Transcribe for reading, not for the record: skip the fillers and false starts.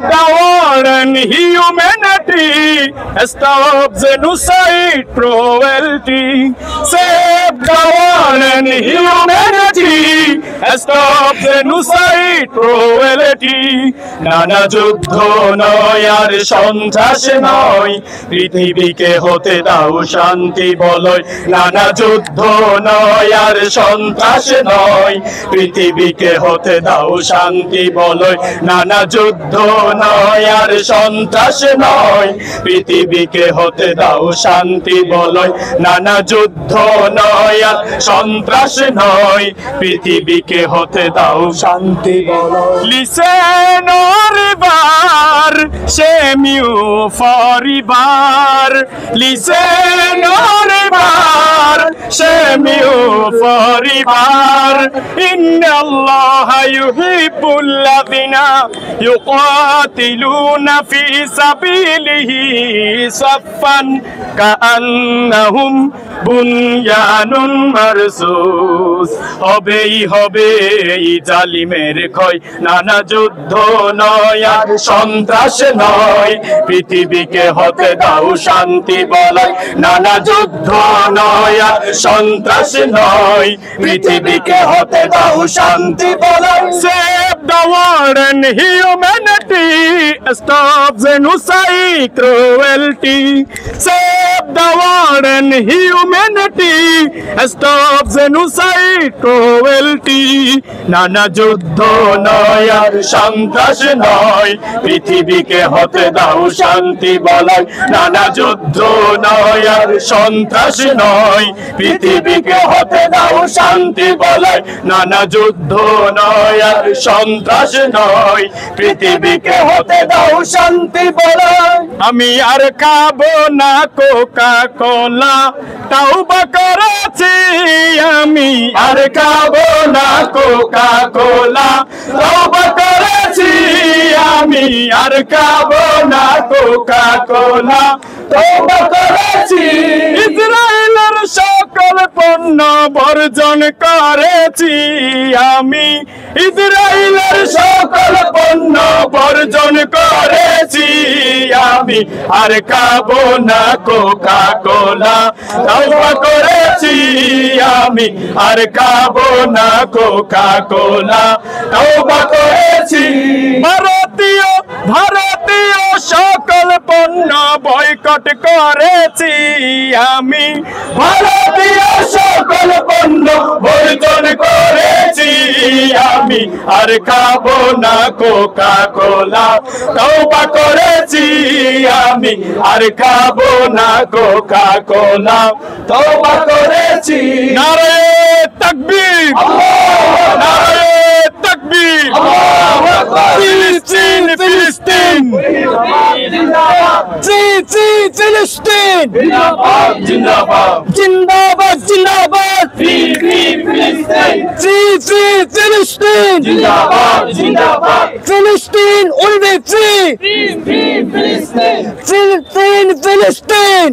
Save the war and humanity. Stop genocide, cruelty. Save the war and humanity. Stop genocide, cruelty. নানা যুদ্ধ নয় আর সন্ত্রাস নয়, পৃথিবীকে হতে দাও শান্তি বলয়। নানা যুদ্ধ নয় আর সন্ত্রাস নয়, পৃথিবীকে হতে দাও শান্তি বলয়। নানা যুদ্ধ নয় আর সন্ত্রাস নয়, পৃথিবীকে হতে দাও শান্তি বলয়। নানা যুদ্ধ নয় আর সন্ত্রাস নয়, পৃথিবীকে হতে দাও শান্তি বলয়। Listen river, shame you for river. Listen river, shame you for river. Inna Allah yuhibbul ladhina yuqatiluna fi sabilihi saffan ka'annahum bunyanun marsus. হবেই হবে এই জালিমের ক্ষয়। নানা যুদ্ধ নয় আর সন্ত্রাস নয়, পৃথিবীকে হতে দাও শান্তি বলয়। নানা যুদ্ধ নয় আর সন্ত্রাস নয়, পৃথিবীকে হতে দাও শান্তি বলয়। Save the war and humanity. Stop genocide, cruelty. Save the war and humanity. Stop genocide, cruelty. নানা যুদ্ধ নয় আর সন্ত্রাস নয়, পৃথিবীকে হতে দাও শান্তি বলয়। নানা যুদ্ধ নয় আর সন্ত্রাস নয়, পৃথিবীকে হতে দাও শান্তি বলয়। নানা যুদ্ধ নয় আর সন্ত্রাস নয়, পৃথিবীকে হতে দাও শান্তি বলয়। আমি আর খাবো না কোকা কোলা, তাওবা করেছি আমি। আর খাবো না কোকা কোলা, তাওবা করেছি আমি। আর খাবো না কোকা কোলা, তাওবা করেছি। ইসরায়েলের সকল পণ্য বর্জন করেছি আমি। ইসরায়েলের সকল পণ্য বর্জন করেছি আমি। আর খাবো না কোকা কোলা, তাওবা করেছি আমি। আর খাবো না কোকা কোলা, তাওবা করেছি। ভারতীয় সকল পণ্য বয়কট করেছি আমি। ভারতীয় সকল পণ্য বর্জন করেছি আমি। আর খাবো না কোকা কোলা, তাওবা করেছি আমি। আর খাবো না কোকা কোলা, তাওবা করেছি। নারে তাকবীর, নারে তাকবীর। ফিলিস্তিন, ফিলিস্তিন জি জি, ফিলিস্তিন জিন্দাবাদ, জিন্দাবাদ, জিন্দাবাদ, জিন্দাবাদ। ফ্রি ফ্রি ফিলিস্তিন, জি জি, ফিলিস্তিন জিন্দাবাদ, জিন্দাবাদ। ফিলিস্তিন will be free, free free ফিলিস্তিন, ফিলিস্তিন, ফিলিস্তিন।